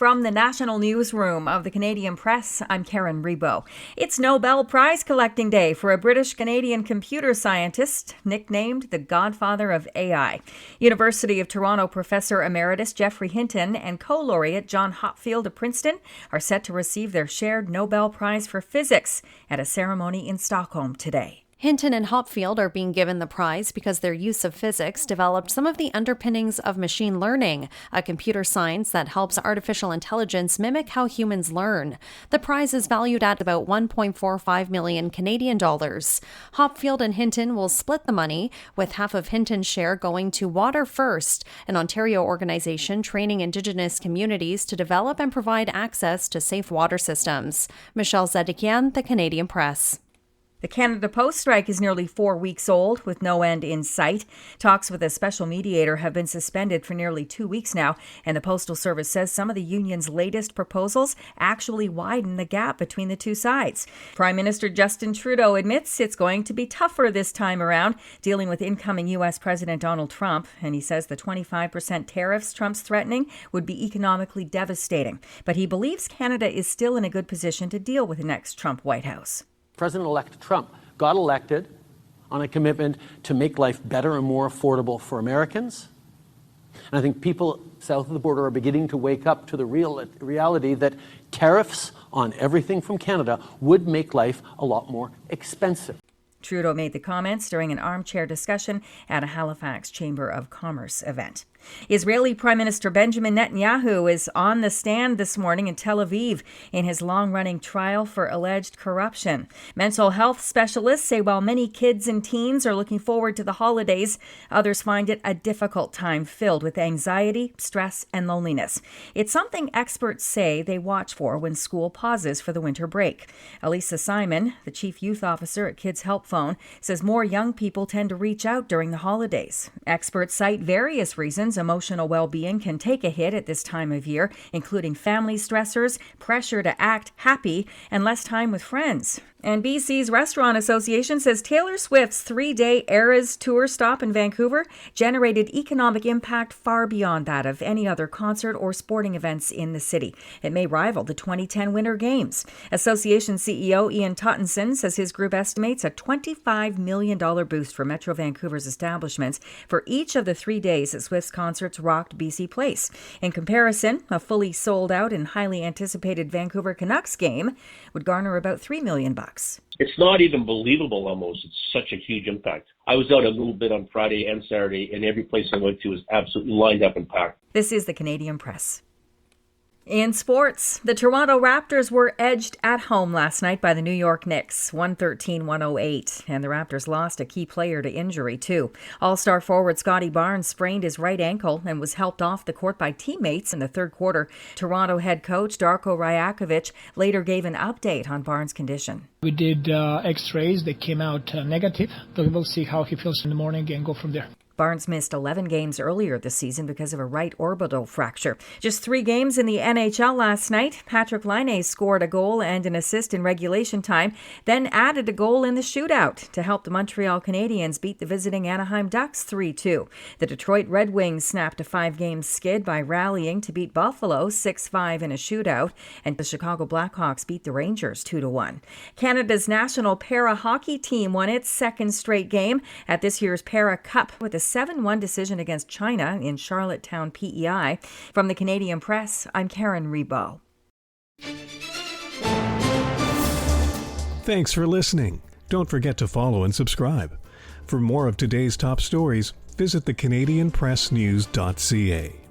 from the National Newsroom of the Canadian Press, I'm Karen Rebo. It's Nobel Prize collecting day for a British-Canadian computer scientist nicknamed the Godfather of AI. University of Toronto Professor Emeritus Geoffrey Hinton and co-laureate John Hopfield of Princeton are set to receive their shared Nobel Prize for Physics at a ceremony in Stockholm today. Hinton and Hopfield are being given the prize because their use of physics developed some of the underpinnings of machine learning, a computer science that helps artificial intelligence mimic how humans learn. The prize is valued at about 1.45 million Canadian dollars. Hopfield and Hinton will split the money, with half of Hinton's share going to Water First, an Ontario organization training Indigenous communities to develop and provide access to safe water systems. Michelle Zedekian, The Canadian Press. The Canada Post strike is nearly 4 weeks old, with no end in sight. Talks with a special mediator have been suspended for nearly 2 weeks now, and the Postal Service says some of the union's latest proposals actually widen the gap between the two sides. Prime Minister Justin Trudeau admits it's going to be tougher this time around, dealing with incoming U.S. President Donald Trump, and he says the 25% tariffs Trump's threatening would be economically devastating. But he believes Canada is still in a good position to deal with the next Trump White House. President-elect Trump got elected on a commitment to make life better and more affordable for Americans. And I think people south of the border are beginning to wake up to the reality that tariffs on everything from Canada would make life a lot more expensive. Trudeau made the comments during an armchair discussion at a Halifax Chamber of Commerce event. Israeli Prime Minister Benjamin Netanyahu is on the stand this morning in Tel Aviv in his long-running trial for alleged corruption. Mental health specialists say while many kids and teens are looking forward to the holidays, others find it a difficult time filled with anxiety, stress, and loneliness. It's something experts say they watch for when school pauses for the winter break. Elisa Simon, the chief youth officer at Kids Help Phone, says more young people tend to reach out during the holidays. Experts cite various reasons emotional well-being can take a hit at this time of year, including family stressors, pressure to act happy, and less time with friends. And BC's Restaurant Association says Taylor Swift's 3-day Eras tour stop in Vancouver generated economic impact far beyond that of any other concert or sporting events in the city. It may rival the 2010 Winter Games. Association CEO Ian Tottenson says his group estimates a $25 million boost for Metro Vancouver's establishments for each of the 3 days that Swift's concerts rocked BC Place. In comparison, a fully sold-out and highly anticipated Vancouver Canucks game would garner about $3 million. It's not even believable almost. It's such a huge impact. I was out a little bit on Friday and Saturday, and every place I went to was absolutely lined up and packed. This is the Canadian Press. In sports, the Toronto Raptors were edged at home last night by the New York Knicks, 113-108, and the Raptors lost a key player to injury, too. All-star forward Scotty Barnes sprained his right ankle and was helped off the court by teammates in the third quarter. Toronto head coach Darko Rajakovic later gave an update on Barnes' condition. We did x-rays. They came out negative. So we'll see how he feels in the morning and go from there. Barnes missed 11 games earlier this season because of a right orbital fracture. Just 3 games in the NHL last night. Patrick Laine scored a goal and an assist in regulation time, then added a goal in the shootout to help the Montreal Canadiens beat the visiting Anaheim Ducks 3-2. The Detroit Red Wings snapped a 5-game skid by rallying to beat Buffalo 6-5 in a shootout, and the Chicago Blackhawks beat the Rangers 2-1. Canada's national para-hockey team won its second straight game at this year's Para Cup with a 7-1 decision against China in Charlottetown, PEI. From the Canadian Press, I'm Karen Rebo. Thanks for listening. Don't forget to follow and subscribe. For more of today's top stories, visit thecanadianpressnews.ca.